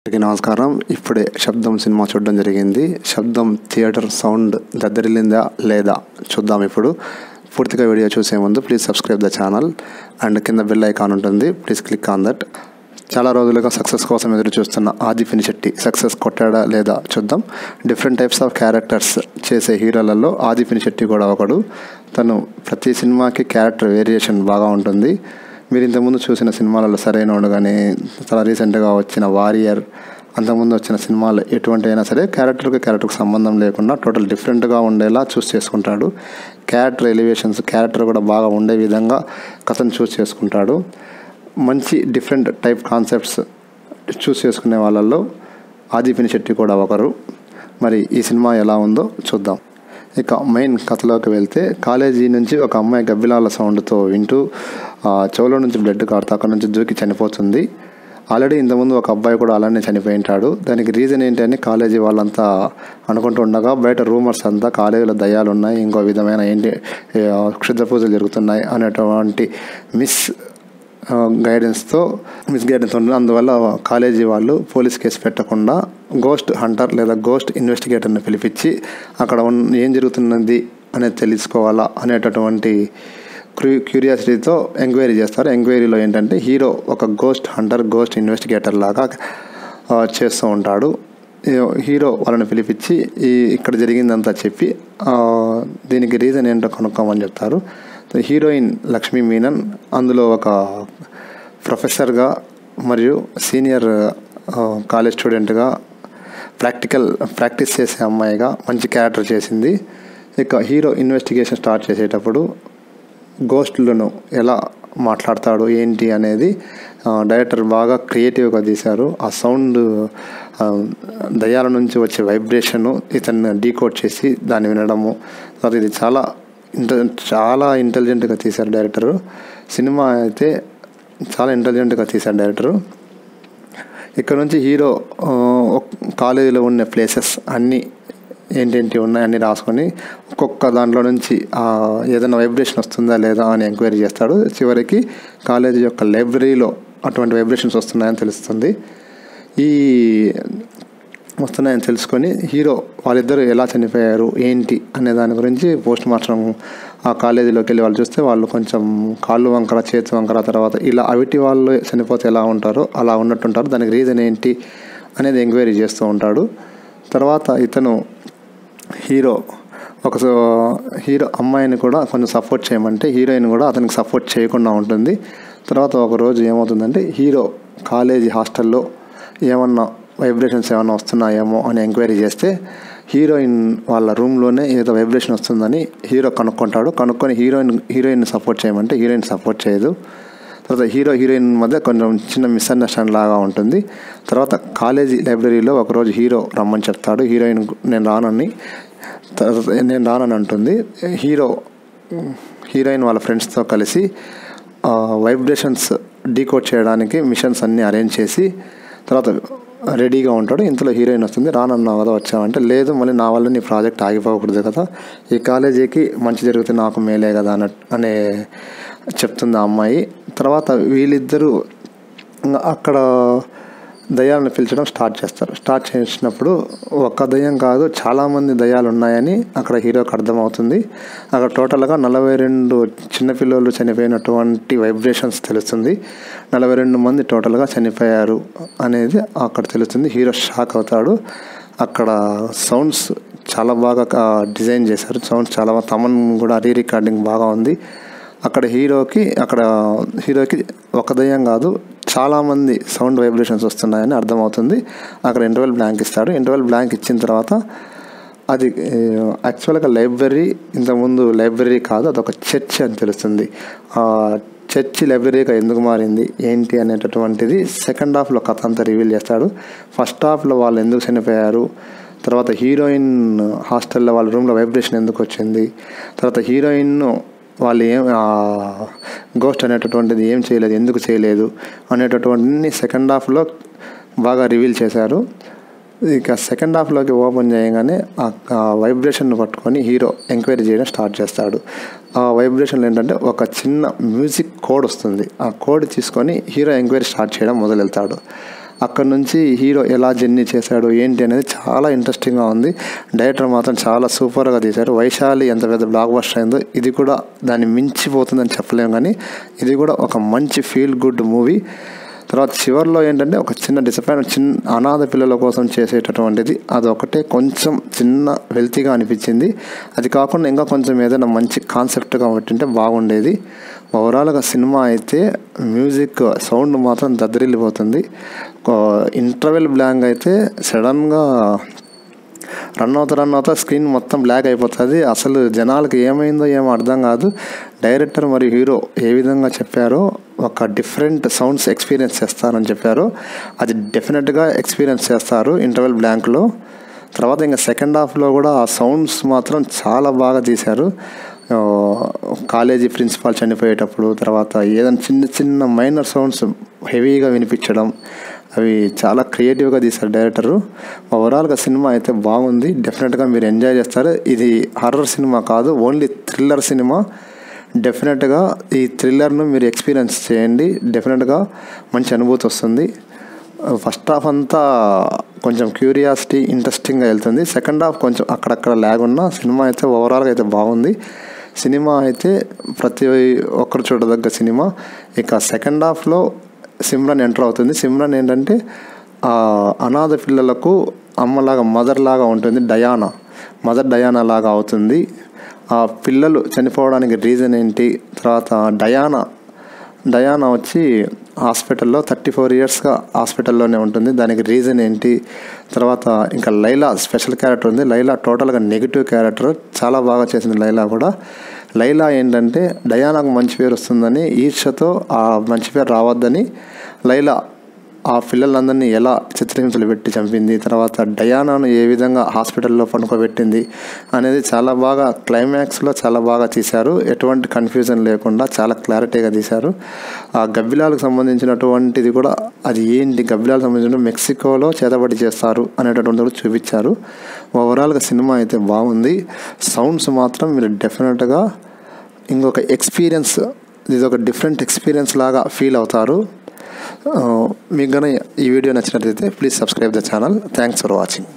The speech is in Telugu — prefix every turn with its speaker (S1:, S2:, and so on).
S1: అందరికీ నమస్కారం. ఇప్పుడే శబ్దం సినిమా చూడడం జరిగింది. శబ్దం థియేటర్ సౌండ్ దద్దరిల్లిందా లేదా చూద్దాం. ఇప్పుడు పూర్తిగా వీడియో చూసే ముందు please subscribe the channel and కింద బెల్ ఐకాన్ ఉంటుంది, ప్లీజ్ క్లిక్ ఆన్ దట్. చాలా రోజులుగా సక్సెస్ కోసం ఎదురు చూస్తున్న ఆది పినిశెట్టి సక్సెస్ కొట్టాడా లేదా చూద్దాం. డిఫరెంట్ టైప్స్ ఆఫ్ క్యారెక్టర్స్ చేసే హీరోలలో ఆది పినిశెట్టి కూడా ఒకడు. తను ప్రతి సినిమాకి క్యారెక్టర్ వేరియేషన్ బాగా ఉంటుంది. మీరు ఇంతకుముందు చూసిన సినిమాలలో సరైనోడు కానీ చాలా రీసెంట్గా వచ్చిన వారియర్, అంతకుముందు వచ్చిన సినిమాలు ఎటువంటి అయినా సరే క్యారెక్టర్కి సంబంధం లేకుండా టోటల్ డిఫరెంట్గా ఉండేలా చూస్ చేసుకుంటాడు. క్యారెక్టర్ ఎలివేషన్స్ క్యారెక్టర్ కూడా బాగా ఉండే విధంగా కథను చూస్ చేసుకుంటాడు. మంచి డిఫరెంట్ టైప్ కాన్సెప్ట్స్ చూస్ చేసుకునే వాళ్ళల్లో ఆది పినిశెట్టి కూడా ఒకరు. మరి ఈ సినిమా ఎలా ఉందో చూద్దాం. ఇక మెయిన్ కథలోకి వెళ్తే, కాలేజీ నుంచి ఒక అమ్మాయి గబ్బిలాల సౌండ్తో వింటూ చెవులో నుంచి బ్లడ్ కారుతా అక్కడ నుంచి దూకి చనిపోతుంది. ఆల్రెడీ ఇంతకుముందు ఒక అబ్బాయి కూడా అలానే చనిపోయి ఉంటాడు. దానికి రీజన్ ఏంటి అని కాలేజీ వాళ్ళంతా అనుకుంటూ ఉండగా బయట రూమర్స్ అంతా కాలేజీలో దయ్యాలు ఉన్నాయి, ఇంకో విధమైన ఏంటి క్షుద్ర పూజలు జరుగుతున్నాయి అనేటువంటి మిస్ గైడెన్స్ ఉంటుంది. అందువల్ల కాలేజీ వాళ్ళు పోలీస్ కేసు పెట్టకుండా గోస్ట్ హంటర్ లేదా గోస్ట్ ఇన్వెస్టిగేటర్ని పిలిపించి అక్కడ ఏం జరుగుతున్నది అనేది తెలుసుకోవాలా అనేటటువంటి క్యూరియాసిటీతో ఎంక్వైరీ చేస్తారు. ఎంక్వైరీలో ఏంటంటే హీరో ఒక గోస్ట్ హంటర్ గోస్ట్ ఇన్వెస్టిగేటర్ లాగా చేస్తూ ఉంటాడు. హీరో వాళ్ళని పిలిపించి ఇక్కడ జరిగిందంతా చెప్పి దీనికి రీజన్ ఏంటో కనుక్కోమని చెప్తారు. హీరోయిన్ లక్ష్మీ మీనన్ అందులో ఒక ప్రొఫెసర్గా మరియు సీనియర్ కాలేజ్ స్టూడెంట్గా ప్రాక్టీస్ చేసే అమ్మాయిగా మంచి క్యారెక్టర్ చేసింది. ఇక హీరో ఇన్వెస్టిగేషన్ స్టార్ట్ చేసేటప్పుడు గోస్ట్లను ఎలా మాట్లాడతాడు ఏంటి అనేది డైరెక్టర్ బాగా క్రియేటివ్గా తీశారు. ఆ సౌండ్ దయ్యాల నుంచి వచ్చే వైబ్రేషను ఇతన్ని డీకోడ్ చేసి దాన్ని వినడము, తర్వాత ఇది చాలా ఇంటెలిజెంట్గా తీశారు డైరెక్టరు. సినిమా అయితే చాలా ఇంటెలిజెంట్గా తీశారు డైరెక్టరు. ఇక్కడ నుంచి హీరో కాలేజీలో ఉన్న ప్లేసెస్ అన్నీ ఏంటేంటి ఉన్నాయన్నీ రాసుకొని ఒక్కొక్క దాంట్లో నుంచి ఏదైనా వైబ్రేషన్ వస్తుందా లేదా అని ఎంక్వైరీ చేస్తాడు. చివరికి కాలేజీ యొక్క లైబ్రరీలో అటువంటి వైబ్రేషన్స్ వస్తున్నాయని తెలుస్తుంది. వస్తున్నాయని తెలుసుకొని హీరో వాళ్ళిద్దరూ ఎలా చనిపోయారు ఏంటి అనే దాని గురించి పోస్ట్ మార్టం ఆ కాలేజీలోకి వెళ్ళి వాళ్ళు చూస్తే వాళ్ళు కొంచెం కాళ్ళు వంకర చేతి వంకర తర్వాత ఇలా అవిటి వాళ్ళు చనిపోతే ఎలా ఉంటారో అలా ఉన్నట్టుంటారు. దానికి రీజన్ ఏంటి అనేది ఎంక్వైరీ చేస్తూ ఉంటాడు. తర్వాత ఇతను హీరో అమ్మాయిని కూడా కొంచెం సపోర్ట్ చేయమంటే హీరోయిన్ కూడా అతనికి సపోర్ట్ చేయకుండా ఉంటుంది. తర్వాత ఒకరోజు ఏమవుతుందంటే హీరో కాలేజీ హాస్టల్లో ఏమన్నా వైబ్రేషన్స్ ఏమన్నా వస్తున్నాయేమో అని ఎంక్వైరీ చేస్తే హీరోయిన్ వాళ్ళ రూమ్లోనే ఏదో వైబ్రేషన్ వస్తుందని హీరో కనుక్కొని హీరోయిన్ సపోర్ట్ చేయమంటే హీరోయిన్ సపోర్ట్ చేయదు. తర్వాత హీరోయిన్ మధ్య కొంచెం చిన్న మిస్అండర్స్టాండ్ లాగా ఉంటుంది. తర్వాత కాలేజీ లైబ్రరీలో ఒకరోజు హీరో రమ్మని చెప్తాడు. హీరోయిన్ నేను రానని అంటుంది. హీరోయిన్ వాళ్ళ ఫ్రెండ్స్తో కలిసి వైబ్రేషన్స్ డీకోడ్ చేయడానికి మిషన్స్ అన్నీ అరేంజ్ చేసి తర్వాత రెడీగా ఉంటాడు. ఇంతలో హీరోయిన్ వస్తుంది. రానన్నావు కదా వచ్చావంటే, లేదు మళ్ళీ నా వల్ల నీ ప్రాజెక్ట్ ఆగిపోకూడదు కదా, ఈ కాలేజీకి మంచి జరిగితే నాకు మేలే కదా అనే చెప్తుంది ఆ అమ్మాయి. తర్వాత వీళ్ళిద్దరూ అక్కడ దయ్యాలను పిలిచడం స్టార్ట్ చేసినప్పుడు ఒక్క దయ్యం కాదు చాలామంది దయ్యాలు ఉన్నాయని అక్కడ హీరోకి అర్థమవుతుంది. అక్కడ టోటల్గా 42 చిన్నపిల్లలు చనిపోయినటువంటి వైబ్రేషన్స్ తెలుస్తుంది. 42 మంది టోటల్గా చనిపోయారు అనేది అక్కడ తెలుస్తుంది. హీరో షాక్ అవుతాడు. అక్కడ సౌండ్స్ చాలా బాగా డిజైన్ చేశారు. సౌండ్స్ చాలా తమన్ కూడా రికార్డింగ్ బాగా ఉంది. అక్కడ హీరోకి ఒక దయ్యం కాదు చాలామంది సౌండ్ వైబ్రేషన్స్ వస్తున్నాయని అర్థమవుతుంది. అక్కడ ఇంటర్వెల్ బ్లాంక్ ఇస్తాడు. ఇంటర్వెల్ బ్లాంక్ ఇచ్చిన తర్వాత అది యాక్చువల్గా లైబ్రరీ, ఇంతకుముందు లైబ్రరీ కాదు అదొక చర్చ్ అని తెలుస్తుంది. చర్చి లైబ్రరీగా ఎందుకు మారింది ఏంటి అనేటటువంటిది సెకండ్ హాఫ్లో కథ అంతా రివీల్ చేస్తాడు. ఫస్ట్ హాఫ్లో వాళ్ళు ఎందుకు చనిపోయారు, తర్వాత హీరోయిన్ హాస్టల్లో వాళ్ళ రూమ్లో వైబ్రేషన్ ఎందుకు వచ్చింది, తర్వాత హీరోయిన్ వాళ్ళు గోస్ట్ అనేటటువంటిది ఏం చేయలేదు ఎందుకు చేయలేదు అనేటటువంటి సెకండ్ హాఫ్లో బాగా రివీల్ చేశారు. ఇక సెకండ్ హాఫ్లోకి ఓపెన్ చేయగానే ఆ వైబ్రేషన్ పట్టుకొని హీరో ఎంక్వైరీ చేయడం స్టార్ట్ చేస్తాడు. ఆ వైబ్రేషన్లు ఏంటంటే ఒక చిన్న మ్యూజిక్ కోడ్ వస్తుంది. ఆ కోడ్ తీసుకొని హీరో ఎంక్వైరీ స్టార్ట్ చేయడం మొదలెళ్తాడు. అక్కడ నుంచి హీరో ఎలా జర్నీ చేశాడు ఏంటి అనేది చాలా ఇంట్రెస్టింగ్గా ఉంది. డైరెక్టర్ మాత్రం చాలా సూపర్గా తీశారు. వైశాలి ఎంత పెద్ద బ్లాక్ బస్టర్ అయిందో ఇది కూడా దాన్ని మించిపోతుందని చెప్పలేము, కానీ ఇది కూడా ఒక మంచి ఫీల్ గుడ్ మూవీ. తర్వాత చివరిలో ఏంటంటే ఒక చిన్న డిసప్పాయింట్, అనాథ పిల్లల కోసం చేసేటటువంటిది అదొకటే కొంచెం చిన్న వెల్తీగా అనిపించింది. అది కాకుండా ఇంకా కొంచెం ఏదైనా మంచి కాన్సెప్ట్గా పెట్టింటే బాగుండేది. ఓవరాల్గా సినిమా అయితే మ్యూజిక్ సౌండ్ మాత్రం దద్దరిల్లిపోతుంది. ఇంటర్వెల్ బ్లాంక్ అయితే సడన్గా రన్ అవుతా స్క్రీన్ మొత్తం బ్లాక్ అయిపోతుంది. అసలు జనాలకు ఏమైందో ఏమో అర్థం కాదు. డైరెక్టర్ మరియు హీరో ఏ విధంగా చెప్పారో ఒక డిఫరెంట్ సౌండ్స్ ఎక్స్పీరియన్స్ చేస్తారని చెప్పారో అది డెఫినెట్గా ఎక్స్పీరియన్స్ చేస్తారు ఇంటర్వెల్ బ్లాంక్లో. తర్వాత ఇంకా సెకండ్ హాఫ్లో కూడా ఆ సౌండ్స్ మాత్రం చాలా బాగా తీశారు. కాలేజీ ప్రిన్సిపాల్ చనిపోయేటప్పుడు, తర్వాత ఏదైనా చిన్న చిన్న మైనర్ సౌండ్స్ హెవీగా వినిపించడం, అవి చాలా క్రియేటివ్గా తీశారు డైరెక్టరు. ఓవరాల్గా సినిమా అయితే బాగుంది, డెఫినెట్గా మీరు ఎంజాయ్ చేస్తారు. ఇది హర్రర్ సినిమా కాదు, ఓన్లీ థ్రిల్లర్ సినిమా. డెఫినెట్గా ఈ థ్రిల్లర్ను మీరు ఎక్స్పీరియన్స్ చేయండి, డెఫినెట్గా మంచి అనుభూతి వస్తుంది. ఫస్ట్ హాఫ్ అంతా కొంచెం క్యూరియాసిటీ ఇంట్రెస్టింగ్గా వెళ్తుంది. సెకండ్ హాఫ్ కొంచెం అక్కడక్కడ ల్యాగ్ ఉన్న సినిమా అయితే ఓవరాల్గా అయితే బాగుంది. సినిమా అయితే ప్రతి ఒక్కరు చూడదగ్గ సినిమా. ఇక సెకండ్ హాఫ్లో సిమ్రన్ ఎంటర్ అవుతుంది. సిమ్రన్ ఏంటంటే అనాథ పిల్లలకు అమ్మలాగా మదర్ లాగా ఉంటుంది. మదర్ డయానా లాగా అవుతుంది. ఆ పిల్లలు చనిపోవడానికి రీజన్ ఏంటి, తర్వాత డయానా వచ్చి హాస్పిటల్లో 34 ఇయర్స్గా హాస్పిటల్లోనే ఉంటుంది, దానికి రీజన్ ఏంటి. తర్వాత ఇంకా లైలా స్పెషల్ క్యారెక్టర్ ఉంది. లైలా టోటల్గా నెగిటివ్ క్యారెక్టర్, చాలా బాగా చేసింది లైలా కూడా. లైలా ఏంటంటే డయానాకు మంచి పేరు వస్తుందని ఈర్ష్యతో ఆ మంచి పేరు రావద్దని లైలా ఆ పిల్లలందరినీ ఎలా చిత్రహింసలు పెట్టి చంపింది, తర్వాత డయానాను ఏ విధంగా హాస్పిటల్లో పనుకోబెట్టింది అనేది చాలా బాగా క్లైమాక్స్లో చాలా బాగా తీశారు. ఎటువంటి కన్ఫ్యూజన్ లేకుండా చాలా క్లారిటీగా తీశారు. ఆ గబ్బిలాలకు సంబంధించినటువంటిది కూడా అది ఏంటి, గబ్బిలాలకు సంబంధించిన మెక్సికోలో చేతబడి చేస్తారు అనేటటువంటిది కూడా చూపించారు. ఓవరాల్గా సినిమా అయితే బాగుంది. సౌండ్స్ మాత్రం మీరు డెఫినెట్గా ఇంకొక ఎక్స్పీరియన్స్, ఇది ఒక డిఫరెంట్ ఎక్స్పీరియన్స్ లాగా ఫీల్ అవుతారు. మీకు కనుక ఈ వీడియో నచ్చినట్లయితే please subscribe the channel. Thanks for watching.